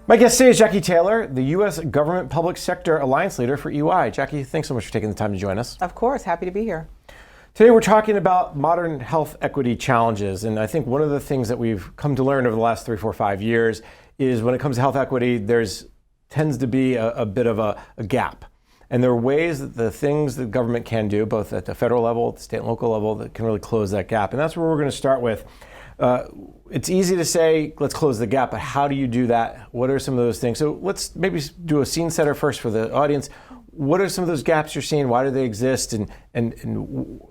My guest today is Jackie Taylor, the U.S. Government Public Sector Alliance Leader for EY. Jackie, thanks so much for taking the time to join us. Of course, happy to be here. Today we're talking about modern health equity challenges, and I think one of the things that we've come to learn over the last 3, 4, 5 years is when it comes to health equity, there's tends to be a bit of a gap. And there are ways that the things that government can do, both at the federal level, at the state and local level, that can really close that gap. And that's where we're going to start with. It's easy to say, let's close the gap, but how do you do that? What are some of those things? So let's maybe do a scene setter first for the audience. What are some of those gaps you're seeing? Why do they exist? And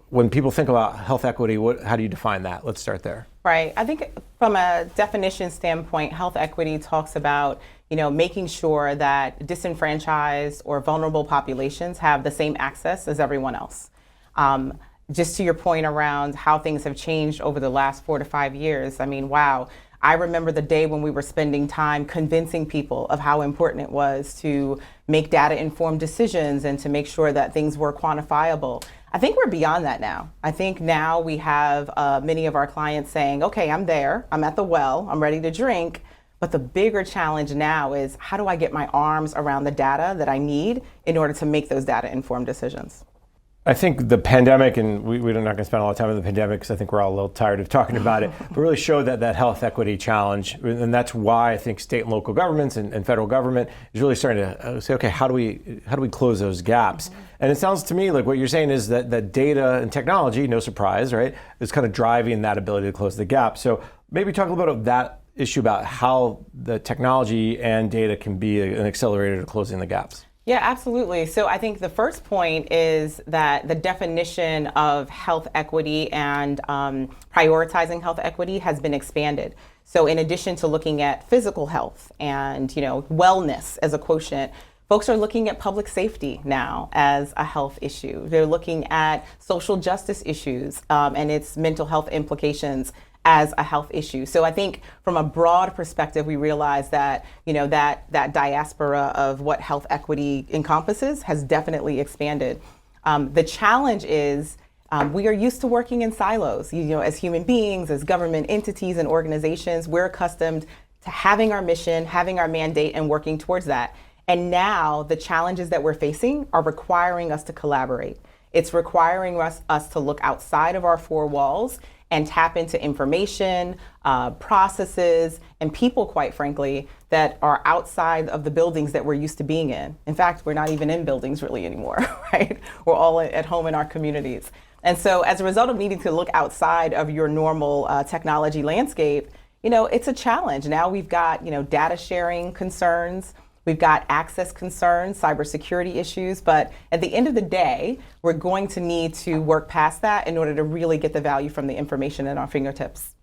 when people think about health equity, how do you define that? Let's start there. Right. I think from a definition standpoint, health equity talks about, making sure that disenfranchised or vulnerable populations have the same access as everyone else. Just to your point around how things have changed over the last 4 to 5 years, I mean, wow. I remember the day when we were spending time convincing people of how important it was to make data-informed decisions and to make sure that things were quantifiable. I think we're beyond that now. I think now we have many of our clients saying, okay, I'm there, I'm at the well, I'm ready to drink. But the bigger challenge now is how do I get my arms around the data that I need in order to make those data-informed decisions? I think the pandemic, and we're not going to spend a lot of time on the pandemic because I think we're all a little tired of talking about it, but really showed that health equity challenge. And that's why I think state and local governments and federal government is really starting to say, okay, how do we close those gaps? Mm-hmm. And it sounds to me like what you're saying is that data and technology, no surprise, right, is kind of driving that ability to close the gap. So maybe talk a little bit about that issue about how the technology and data can be an accelerator to closing the gaps. Yeah, absolutely. So I think the first point is that the definition of health equity and prioritizing health equity has been expanded. So in addition to looking at physical health and wellness as a quotient, folks are looking at public safety now as a health issue. They're looking at social justice issues and its mental health implications as a health issue. So I think from a broad perspective, we realize that, that diaspora of what health equity encompasses has definitely expanded. The challenge is we are used to working in silos. As human beings, as government entities and organizations, we're accustomed to having our mission, having our mandate, and working towards that. And now the challenges that we're facing are requiring us to collaborate. It's requiring us to look outside of our four walls and tap into information, processes, and people, quite frankly, that are outside of the buildings that we're used to being in. In fact, we're not even in buildings really anymore, right? We're all at home in our communities. And so as a result of needing to look outside of your normal technology landscape, it's a challenge. Now we've got, data sharing concerns. We've got access concerns, cybersecurity issues, but at the end of the day, we're going to need to work past that in order to really get the value from the information at our fingertips.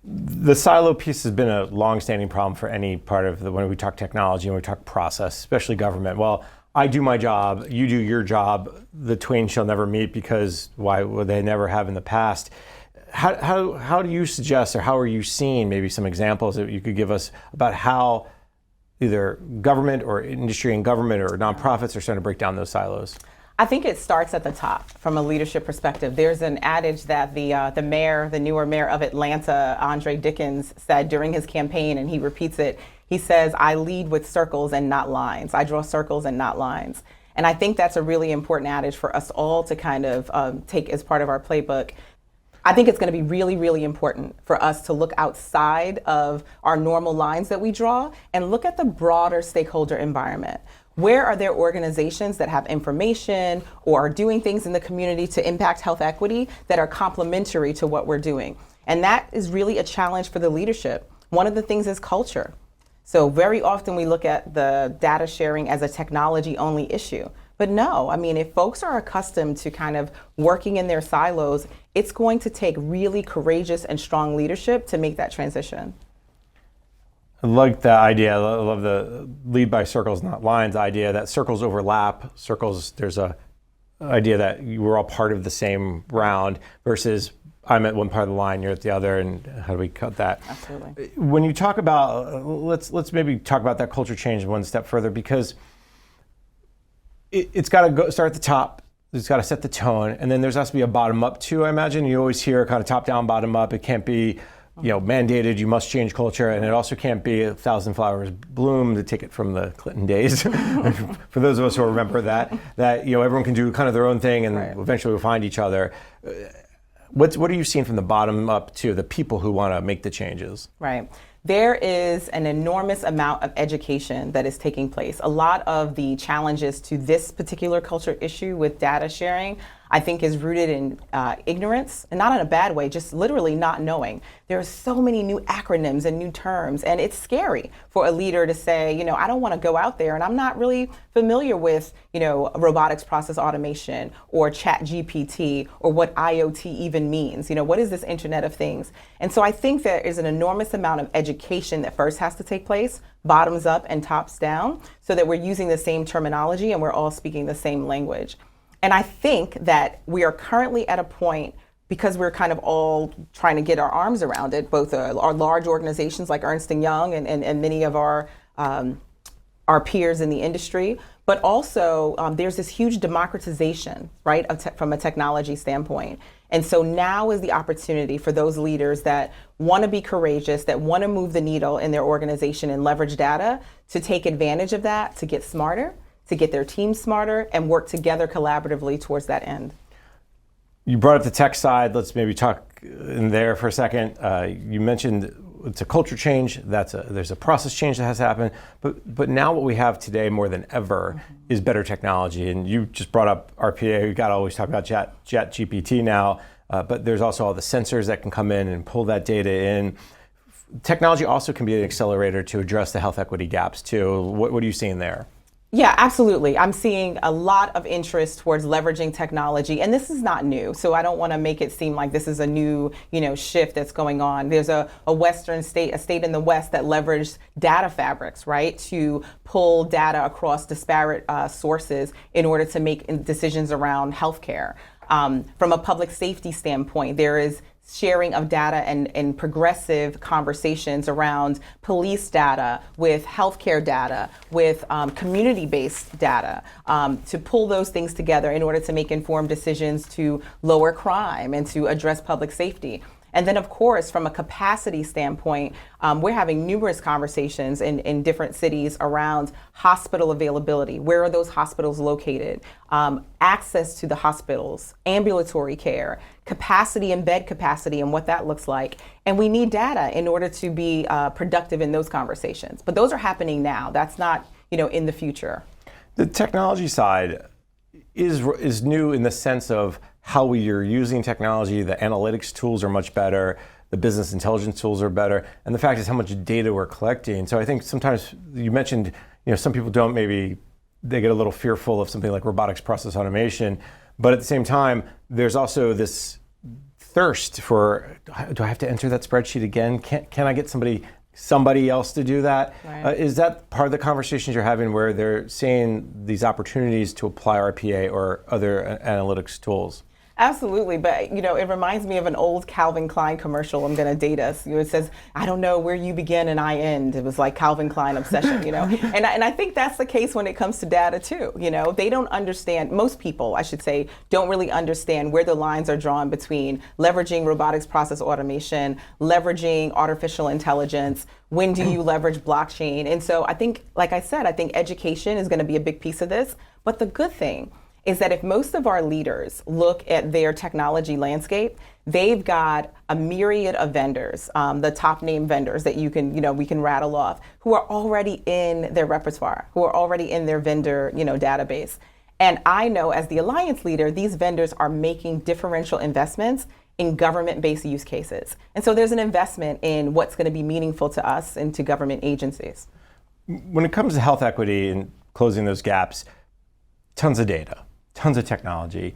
The silo piece has been a long-standing problem for any part of when we talk technology and we talk process, especially government. Well, I do my job, you do your job, the twain shall never meet because why would they never have in the past? How do you suggest, or how are you seeing maybe some examples that you could give us about how either government or industry and government or nonprofits are starting to break down those silos? I think it starts at the top from a leadership perspective. There's an adage that the newer mayor of Atlanta, Andre Dickens, said during his campaign, and he repeats it. He says, I lead with circles and not lines. I draw circles and not lines. And I think that's a really important adage for us all to kind of take as part of our playbook. I think it's going to be really, really important for us to look outside of our normal lines that we draw and look at the broader stakeholder environment. Where are there organizations that have information or are doing things in the community to impact health equity that are complementary to what we're doing? And that is really a challenge for the leadership. One of the things is culture. So very often we look at the data sharing as a technology only issue. But no, I mean, if folks are accustomed to kind of working in their silos, it's going to take really courageous and strong leadership to make that transition. I like that idea. I love the lead by circles, not lines idea, that circles overlap. Circles, there's a idea that we're all part of the same round versus I'm at one part of the line, you're at the other, and how do we cut that? Absolutely. When you talk about, let's maybe talk about that culture change one step further, because it's got to start at the top. it's got to set the tone, and then there's has to be a bottom up too. I imagine you always hear kind of top down, bottom up. It can't be, mandated. You must change culture, and it also can't be 1,000 flowers bloom, to take it from the Clinton days. For those of us who remember that everyone can do kind of their own thing, and eventually we'll find each other. What are you seeing from the bottom up to the people who want to make the changes? Right. There is an enormous amount of education that is taking place. A lot of the challenges to this particular culture issue with data sharing, I think, is rooted in ignorance, and not in a bad way, just literally not knowing. There are so many new acronyms and new terms, and it's scary for a leader to say, I don't want to go out there, and I'm not really familiar with, robotics process automation or Chat GPT or what IoT even means. What is this Internet of Things? And so I think there is an enormous amount of education that first has to take place, bottoms up and tops down, so that we're using the same terminology and we're all speaking the same language. And I think that we are currently at a point, because we're kind of all trying to get our arms around it, both our large organizations like Ernst & Young and many of our peers in the industry, but also there's this huge democratization, right, from a technology standpoint. And so now is the opportunity for those leaders that want to be courageous, that want to move the needle in their organization and leverage data, to take advantage of that, to get smarter, to get their team smarter, and work together collaboratively towards that end. You brought up the tech side. Let's maybe talk in there for a second. You mentioned it's a culture change. There's a process change that has to happen. But now what we have today more than ever is better technology. And you just brought up RPA. We've got to always talk about Chat GPT now. But there's also all the sensors that can come in and pull that data in. Technology also can be an accelerator to address the health equity gaps too. What are you seeing there? Yeah, absolutely. I'm seeing a lot of interest towards leveraging technology, and this is not new. So I don't want to make it seem like this is a new, shift that's going on. There's a Western state, a state in the West, that leveraged data fabrics, right, to pull data across disparate sources in order to make decisions around healthcare. From a public safety standpoint, there is sharing of data and progressive conversations around police data with healthcare data, with community-based data, to pull those things together in order to make informed decisions to lower crime and to address public safety. And then, of course, from a capacity standpoint, we're having numerous conversations in different cities around hospital availability. Where are those hospitals located? Access to the hospitals, ambulatory care, capacity and bed capacity, and what that looks like. And we need data in order to be productive in those conversations. But those are happening now. That's not, in the future. The technology side is new in the sense of how we are using technology. The analytics tools are much better. The business intelligence tools are better. And the fact is how much data we're collecting. So I think sometimes you mentioned, some people they get a little fearful of something like robotics process automation. But at the same time, there's also this thirst for, do I have to enter that spreadsheet again? Can I get somebody else to do that? Right. Is that part of the conversations you're having where they're seeing these opportunities to apply RPA or other analytics tools? Absolutely, but it reminds me of an old Calvin Klein commercial. I'm going to date us. It says, "I don't know where you begin and I end." It was like Calvin Klein obsession, And I think that's the case when it comes to data too. They don't understand. Most people, I should say, don't really understand where the lines are drawn between leveraging robotics process automation, leveraging artificial intelligence. When do you leverage blockchain? And so I think, like I said, I think education is going to be a big piece of this. But the good thing is that if most of our leaders look at their technology landscape, they've got a myriad of vendors, the top name vendors that we can rattle off, who are already in their repertoire, who are already in their vendor, database. And I know as the alliance leader, these vendors are making differential investments in government-based use cases. And so there's an investment in what's going to be meaningful to us and to government agencies. When it comes to health equity and closing those gaps, tons of data, tons of technology.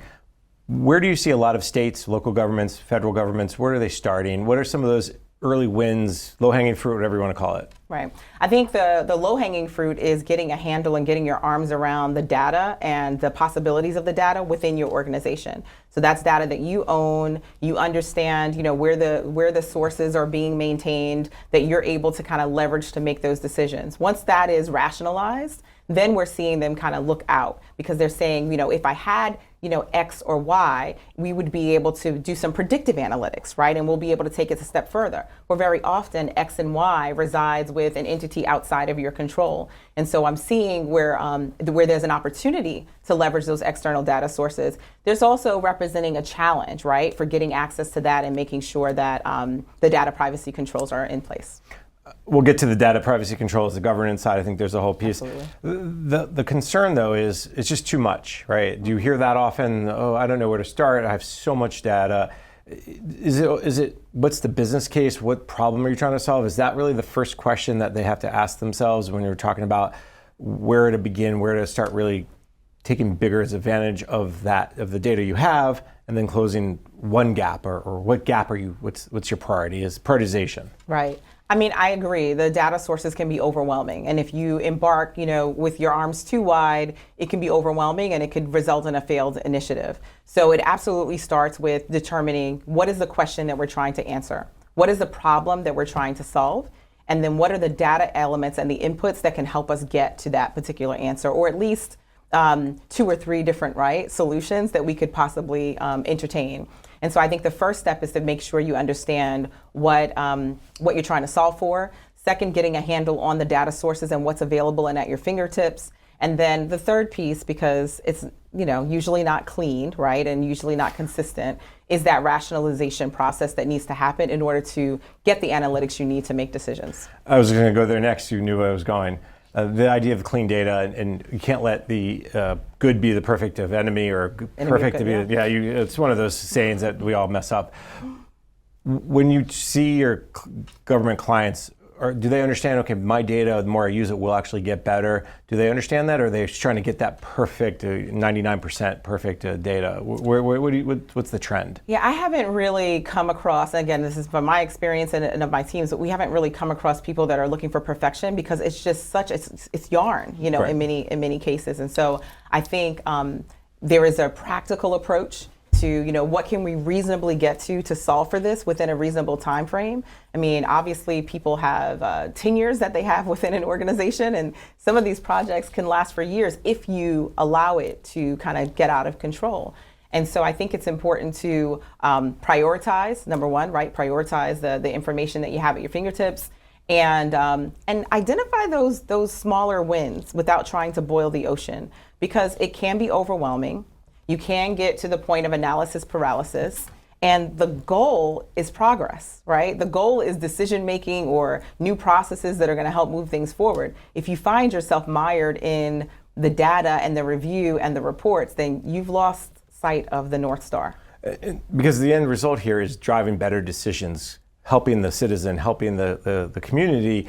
Where do you see a lot of states, local governments, federal governments, where are they starting? What are some of those early wins, low-hanging fruit, whatever you want to call it? Right. I think the low-hanging fruit is getting a handle and getting your arms around the data and the possibilities of the data within your organization. So that's data that you own, you understand, where the sources are being maintained, that you're able to kind of leverage to make those decisions. Once that is rationalized, then we're seeing them kind of look out because they're saying, if I had, X or Y, we would be able to do some predictive analytics, right? And we'll be able to take it a step further. Where very often X and Y resides with an entity outside of your control. And so I'm seeing where there's an opportunity to leverage those external data sources. There's also representing a challenge, right, for getting access to that and making sure that the data privacy controls are in place. We'll get to the data privacy controls, the governance side. I think there's a whole piece. Absolutely. The concern, though, is it's just too much, right? Do you hear that often? Oh, I don't know where to start. I have so much data. Is it? What's the business case? What problem are you trying to solve? Is that really the first question that they have to ask themselves when you're talking about where to begin, where to start really taking bigger advantage of the data you have, and then closing one gap, or what gap are you? What's your priority? Is prioritization? Right. I mean, I agree. The data sources can be overwhelming. And if you embark, with your arms too wide, it can be overwhelming and it could result in a failed initiative. So it absolutely starts with determining what is the question that we're trying to answer? What is the problem that we're trying to solve? And then what are the data elements and the inputs that can help us get to that particular answer, or at least 2 or 3 different solutions that we could possibly entertain. And so I think the first step is to make sure you understand what you're trying to solve for. Second, getting a handle on the data sources and what's available and at your fingertips. And then the third piece, because it's usually not cleaned, right, and usually not consistent, is that rationalization process that needs to happen in order to get the analytics you need to make decisions. I was going to go there next. You knew where I was going. The idea of clean data, and you can't let the good be the perfect of enemy, or perfect to be. It's one of those sayings that we all mess up. When you see your government clients, do they understand? Okay, my data, the more I use it, will actually get better. Do they understand that, or are they just trying to get that perfect, 99% perfect data? What's the trend? Yeah, I haven't really come across. And again, this is from my experience and of my teams, but we haven't really come across people that are looking for perfection, because it's just it's yarn, Right. in many cases. And so I think there is a practical approach to what can we reasonably get to solve for this within a reasonable time frame. I mean, obviously people have tenures that they have within an organization, and some of these projects can last for years if you allow it to kind of get out of control. And so I think it's important to prioritize, number one, right? Prioritize the information that you have at your fingertips, and identify those smaller wins without trying to boil the ocean, because it can be overwhelming. You can get to the point of analysis paralysis, and the goal is progress, right? The goal is decision making or new processes that are going to help move things forward. If you find yourself mired in the data and the review and the reports, then you've lost sight of the North Star. Because the end result here is driving better decisions, helping the citizen, helping the community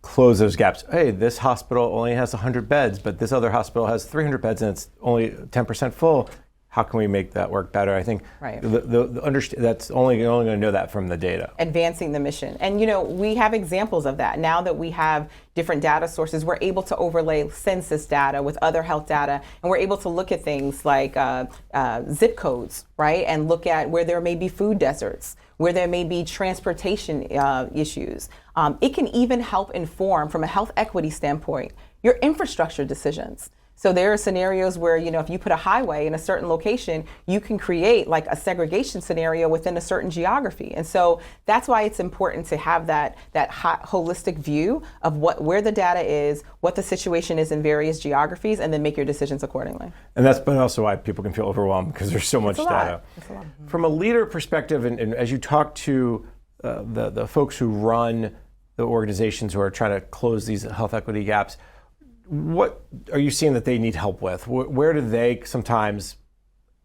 close those gaps. Hey, this hospital only has 100 beds, but this other hospital has 300 beds and it's only 10% full. How can we make that work better? I think Right. that's only going to know that from the data. Advancing the mission. And we have examples of that. Now that we have different data sources, we're able to overlay census data with other health data, and we're able to look at things like zip codes, right? And look at where there may be food deserts, where there may be transportation issues. It can even help inform, from a health equity standpoint, your infrastructure decisions. So there are scenarios where, if you put a highway in a certain location, you can create like a segregation scenario within a certain geography. And so that's why it's important to have that holistic view of where the data is, what the situation is in various geographies, and then make your decisions accordingly. And that's but also why people can feel overwhelmed, because there's so much data. It's a lot. From a leader perspective, and as you talk to the folks who run the organizations who are trying to close these health equity gaps, what are you seeing that they need help with? Where do they sometimes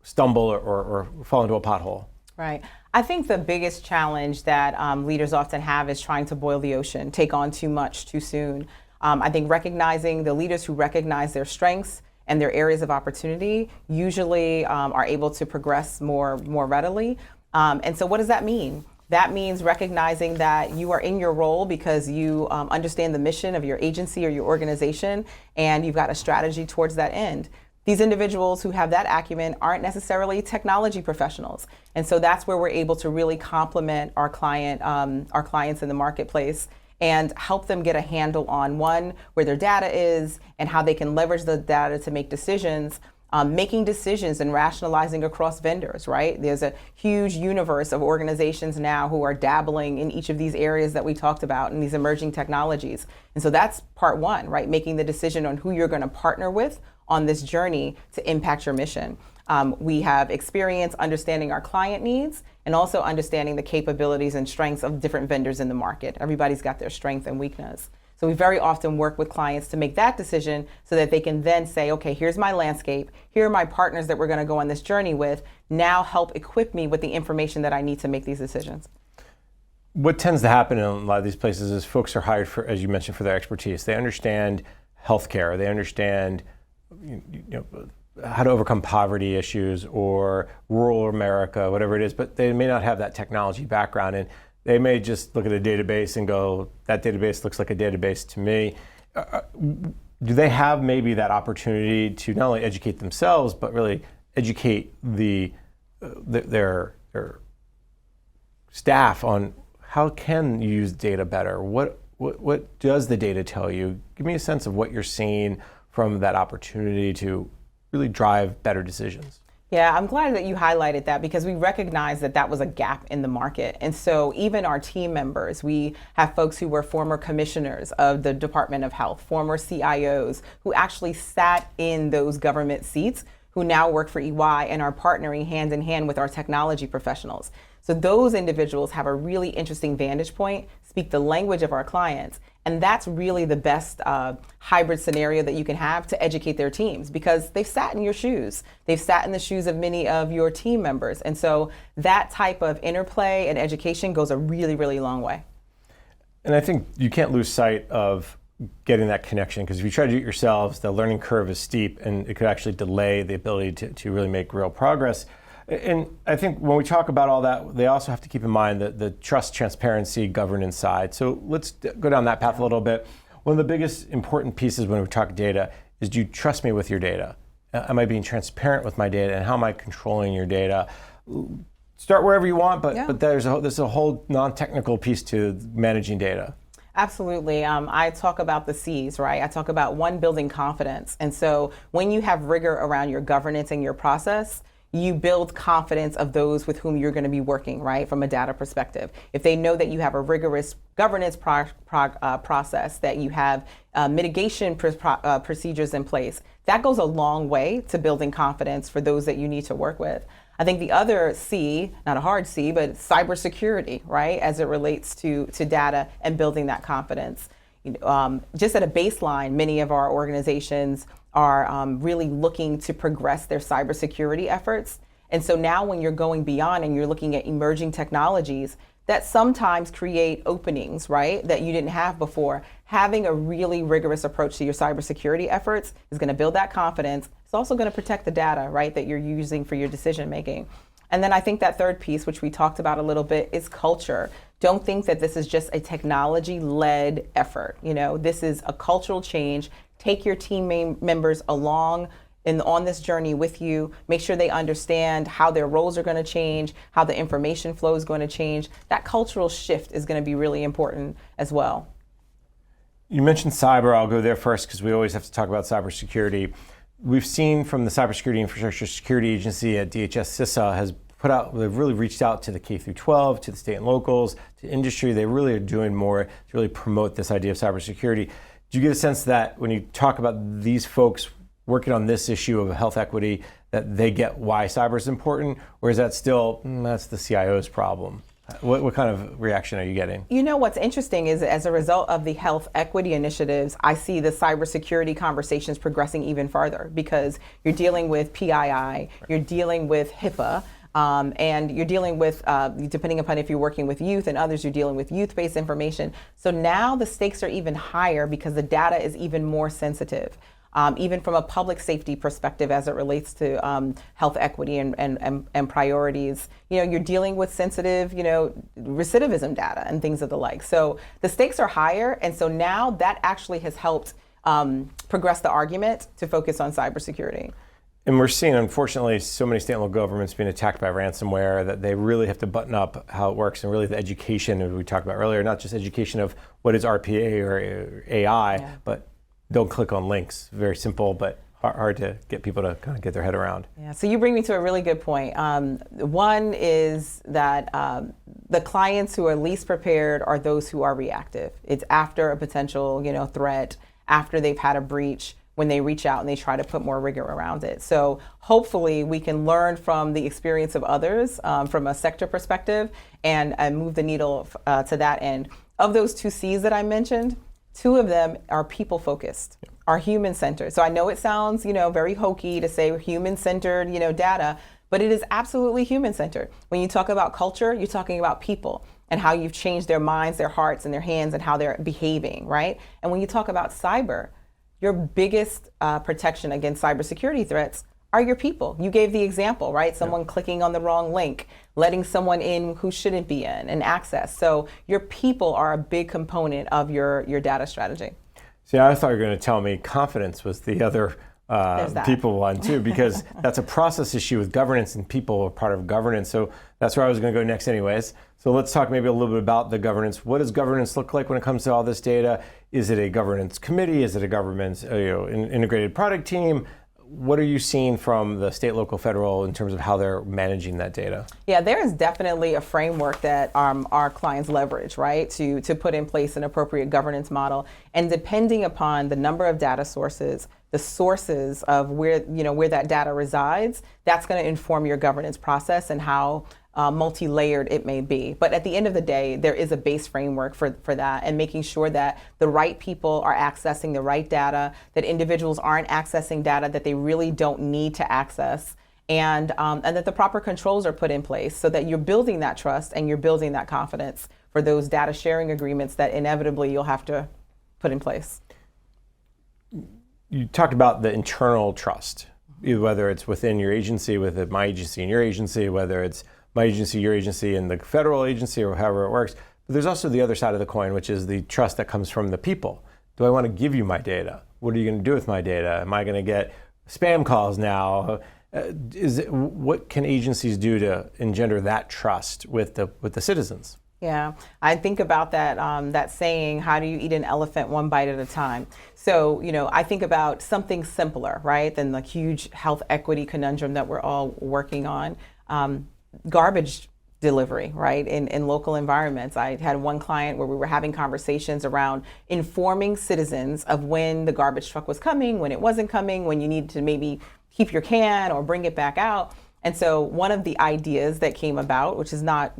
stumble or fall into a pothole? Right. I think the biggest challenge that leaders often have is trying to boil the ocean, take on too much too soon. I think recognizing the leaders who recognize their strengths and their areas of opportunity usually are able to progress more readily. And so what does that mean? That means recognizing that you are in your role because you understand the mission of your agency or your organization, and you've got a strategy towards that end. These individuals who have that acumen aren't necessarily technology professionals. And so that's where we're able to really complement our clients in the marketplace and help them get a handle on one, where their data is and how they can leverage the data to make decisions. Making decisions and rationalizing across vendors, right? There's a huge universe of organizations now who are dabbling in each of these areas that we talked about in these emerging technologies. And so that's part one, right? Making the decision on who you're going to partner with on this journey to impact your mission. We have experience understanding our client needs and also understanding the capabilities and strengths of different vendors in the market. Everybody's got their strength and weakness. So we very often work with clients to make that decision so that they can then say, okay, here's my landscape. Here are my partners that we're going to go on this journey with. Now help equip me with the information that I need to make these decisions. What tends to happen in a lot of these places is folks are hired for, as you mentioned, for their expertise. They understand healthcare. They understand how to overcome poverty issues or rural America, whatever it is, but they may not have that technology background. And they may just look at a database and go, that database looks like a database to me. Do they have maybe that opportunity to not only educate themselves, but really educate their staff on how can you use data better? What does the data tell you? Give me a sense of what you're seeing from that opportunity to really drive better decisions. Yeah, I'm glad that you highlighted that because we recognize that that was a gap in the market. And so even our team members, we have folks who were former commissioners of the Department of Health, former CIOs who actually sat in those government seats, who now work for EY and are partnering hand in hand with our technology professionals. So those individuals have a really interesting vantage point, speak the language of our clients, and that's really the best hybrid scenario that you can have to educate their teams because they've sat in your shoes. They've sat in the shoes of many of your team members. And so that type of interplay and education goes a really, really long way. And I think you can't lose sight of getting that connection because if you try to do it yourselves, the learning curve is steep and it could actually delay the ability to really make real progress. And I think when we talk about all that, they also have to keep in mind the trust, transparency, governance side. So let's go down that path a little bit. One of the biggest important pieces when we talk data is, do you trust me with your data? Am I being transparent with my data, and how am I controlling your data? Start wherever you want, but there's a whole non-technical piece to managing data. Absolutely. I talk about the C's, right? I talk about one, building confidence. And so when you have rigor around your governance and your process, you build confidence of those with whom you're going to be working, right, from a data perspective. If they know that you have a rigorous governance process, that you have mitigation procedures in place, that goes a long way to building confidence for those that you need to work with. I think the other C, not a hard C, but cybersecurity, right, as it relates to data and building that confidence. Just at a baseline, many of our organizations are really looking to progress their cybersecurity efforts. And so now when you're going beyond and you're looking at emerging technologies that sometimes create openings, right, that you didn't have before, having a really rigorous approach to your cybersecurity efforts is going to build that confidence. It's also going to protect the data, right, that you're using for your decision making. And then I think that third piece, which we talked about a little bit, is culture. Don't think that this is just a technology-led effort. This is a cultural change. Take your team members along on this journey with you. Make sure they understand how their roles are going to change, how the information flow is going to change. That cultural shift is going to be really important as well. You mentioned cyber. I'll go there first because we always have to talk about cybersecurity. We've seen from the Cybersecurity Infrastructure Security Agency at DHS CISA has put out, they've really reached out to the K through 12, to the state and locals, to industry. They really are doing more to really promote this idea of cybersecurity. Do you get a sense that when you talk about these folks working on this issue of health equity, that they get why cyber is important, or is that still, that's the CIO's problem? What kind of reaction are you getting? What's interesting is as a result of the health equity initiatives, I see the cybersecurity conversations progressing even farther because you're dealing with PII, you're dealing with HIPAA, and you're dealing with, depending upon if you're working with youth and others, you're dealing with youth-based information. So now the stakes are even higher because the data is even more sensitive. Even from a public safety perspective as it relates to health equity and priorities. You're dealing with sensitive, recidivism data and things of the like. So the stakes are higher, and so now that actually has helped progress the argument to focus on cybersecurity. And we're seeing, unfortunately, so many state and local governments being attacked by ransomware that they really have to button up how it works, and really the education, as we talked about earlier, not just education of what is RPA or AI, but don't click on links. Very simple, but hard to get people to kind of get their head around. Yeah, so you bring me to a really good point. One is that the clients who are least prepared are those who are reactive. It's after a potential, threat, after they've had a breach, when they reach out and they try to put more rigor around it. So hopefully we can learn from the experience of others from a sector perspective and move the needle to that end. Of those 2 C's that I mentioned, 2 of them are people focused, are human centered. So I know it sounds, very hokey to say human centered, data, but it is absolutely human centered. When you talk about culture, you're talking about people and how you've changed their minds, their hearts, and their hands, and how they're behaving, right? And when you talk about cyber, your biggest protection against cybersecurity threats are your people. You gave the example, right? Someone clicking on the wrong link, letting someone in who shouldn't be in, and access. So your people are a big component of your data strategy. See, I thought you were going to tell me confidence was the other people one too, because that's a process issue with governance, and people are part of governance. So that's where I was going to go next anyways. So let's talk maybe a little bit about the governance. What does governance look like when it comes to all this data? Is it a governance committee? Is it a governance integrated product team? What are you seeing from the state, local, federal in terms of how they're managing that data? Yeah, there is definitely a framework that our clients leverage, right, to put in place an appropriate governance model. And depending upon the number of data sources, the sources of where that data resides, that's going to inform your governance process and how multi-layered it may be. But at the end of the day, there is a base framework for that, and making sure that the right people are accessing the right data, that individuals aren't accessing data that they really don't need to access, and that the proper controls are put in place so that you're building that trust and you're building that confidence for those data sharing agreements that inevitably you'll have to put in place. You talked about the internal trust, whether it's within your agency, with my agency and your agency, whether it's my agency, your agency, and the federal agency, or however it works. But there's also the other side of the coin, which is the trust that comes from the people. Do I want to give you my data? What are you going to do with my data? Am I going to get spam calls now? What can agencies do to engender that trust with the citizens? Yeah, I think about that saying, how do you eat an elephant one bite at a time? So, I think about something simpler, right, than the huge health equity conundrum that we're all working on. Garbage delivery, right, in local environments. I had one client where we were having conversations around informing citizens of when the garbage truck was coming, when it wasn't coming, when you needed to maybe keep your can or bring it back out. And so one of the ideas that came about, which is not,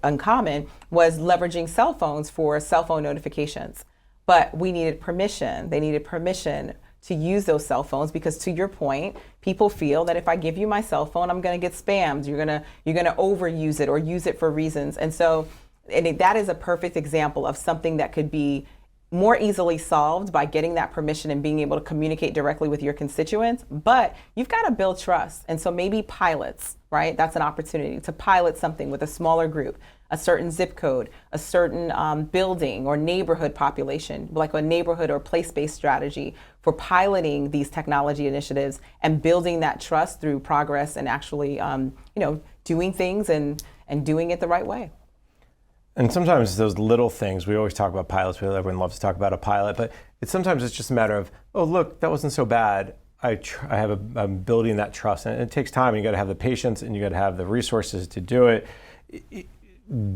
uncommon, was leveraging cell phones for cell phone notifications. But we needed permission. They needed permission to use those cell phones, because to your point, people feel that if I give you my cell phone, I'm going to get spammed. You're going to overuse it or use it for reasons. And so that is a perfect example of something that could be more easily solved by getting that permission and being able to communicate directly with your constituents. But you've got to build trust. And so maybe pilots, right? That's an opportunity to pilot something with a smaller group, a certain zip code, a certain building or neighborhood population, like a neighborhood or place-based strategy for piloting these technology initiatives and building that trust through progress and actually, doing things and doing it the right way. And sometimes those little things, we always talk about pilots, everyone loves to talk about a pilot, but sometimes it's just a matter of, oh, look, that wasn't so bad. I'm building that trust, and it takes time, and you got to have the patience, and you got to have the resources to do it.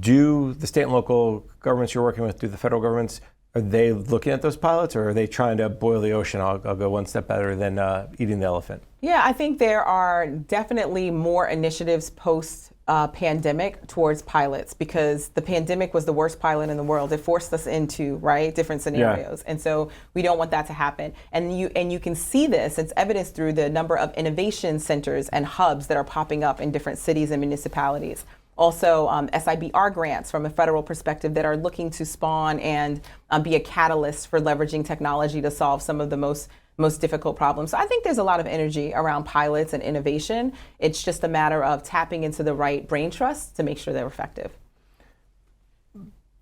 Do the state and local governments you're working with, do the federal governments, are they looking at those pilots, or are they trying to boil the ocean? I'll go one step better than eating the elephant. Yeah, I think there are definitely more initiatives post-pandemic towards pilots, because the pandemic was the worst pilot in the world. It forced us into, right, different scenarios. Yeah. And so we don't want that to happen. And you can see this, it's evidenced through the number of innovation centers and hubs that are popping up in different cities and municipalities. Also, SIBR grants from a federal perspective that are looking to spawn and be a catalyst for leveraging technology to solve some of the most difficult problems. So I think there's a lot of energy around pilots and innovation. It's just a matter of tapping into the right brain trust to make sure they're effective.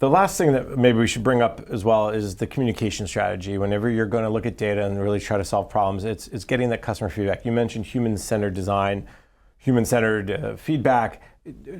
The last thing that maybe we should bring up as well is the communication strategy. Whenever you're going to look at data and really try to solve problems, it's getting that customer feedback. You mentioned human-centered design, human-centered feedback.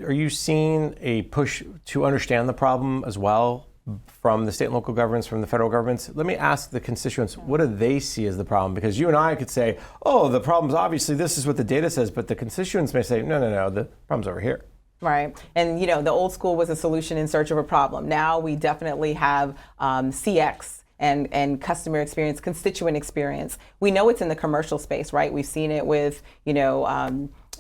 Are you seeing a push to understand the problem as well from the state and local governments, from the federal governments? Let me ask the constituents, what do they see as the problem? Because you and I could say, oh, the problem's obviously this is what the data says, but the constituents may say, no, the problem's over here. Right. And, the old school was a solution in search of a problem. Now we definitely have CX and customer experience, constituent experience. We know it's in the commercial space, right? We've seen it with,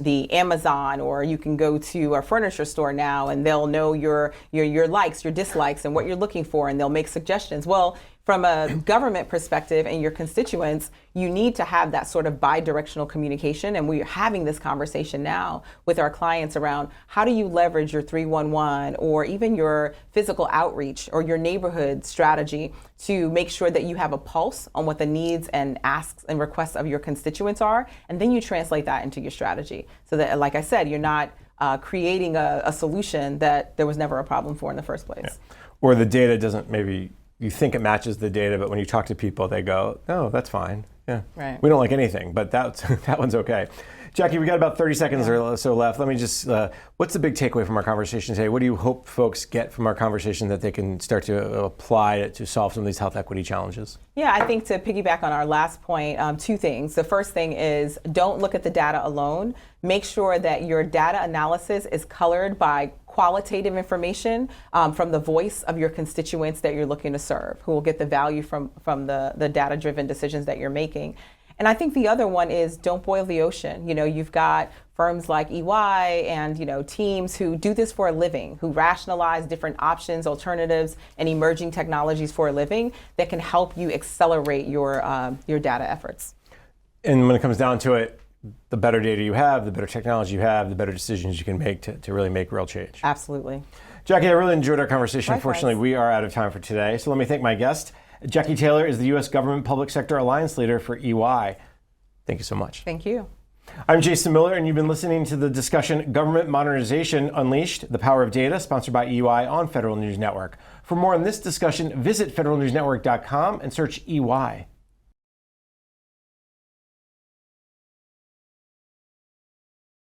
the Amazon, or you can go to a furniture store now and they'll know your likes, your dislikes, and what you're looking for, and they'll make suggestions. Well, from a government perspective and your constituents, you need to have that sort of bi-directional communication. And we're having this conversation now with our clients around how do you leverage your 311 or even your physical outreach or your neighborhood strategy to make sure that you have a pulse on what the needs and asks and requests of your constituents are. And then you translate that into your strategy. So that, like I said, you're not creating a solution that there was never a problem for in the first place. Yeah. Or the data doesn't maybe, you think it matches the data, but when you talk to people, they go, no, that's fine. Yeah, right. We don't like anything, but that one's okay. Jackie, we got about 30 seconds or so left. Let me just, what's the big takeaway from our conversation today? What do you hope folks get from our conversation that they can start to apply to solve some of these health equity challenges? Yeah, I think to piggyback on our last point, two things. The first thing is don't look at the data alone. Make sure that your data analysis is colored by qualitative information from the voice of your constituents that you're looking to serve, who will get the value from the data-driven decisions that you're making. And I think the other one is don't boil the ocean. You've got firms like EY and, teams who do this for a living, who rationalize different options, alternatives, and emerging technologies for a living that can help you accelerate your data efforts. And when it comes down to it, the better data you have, the better technology you have, the better decisions you can make to really make real change. Absolutely. Jackie, I really enjoyed our conversation. Likewise. Unfortunately, we are out of time for today. So let me thank my guest. Jackie Taylor is the U.S. Government Public Sector Alliance Leader for EY. Thank you so much. Thank you. I'm Jason Miller, and you've been listening to the discussion Government Modernization Unleashed, the Power of Data, sponsored by EY on Federal News Network. For more on this discussion, visit federalnewsnetwork.com and search EY.